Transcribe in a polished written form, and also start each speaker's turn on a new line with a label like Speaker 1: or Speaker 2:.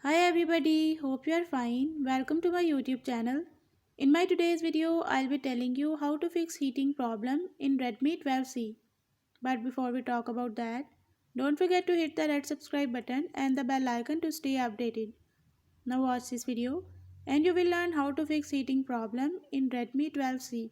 Speaker 1: Hi everybody, hope you are fine. Welcome to my YouTube channel. In my today's video, I'll be telling you how to fix heating problem in Redmi 12C. But before we talk about that, don't forget to hit the red subscribe button and the bell icon to stay updated. Now watch this video and you will learn how to fix heating problem in Redmi 12C.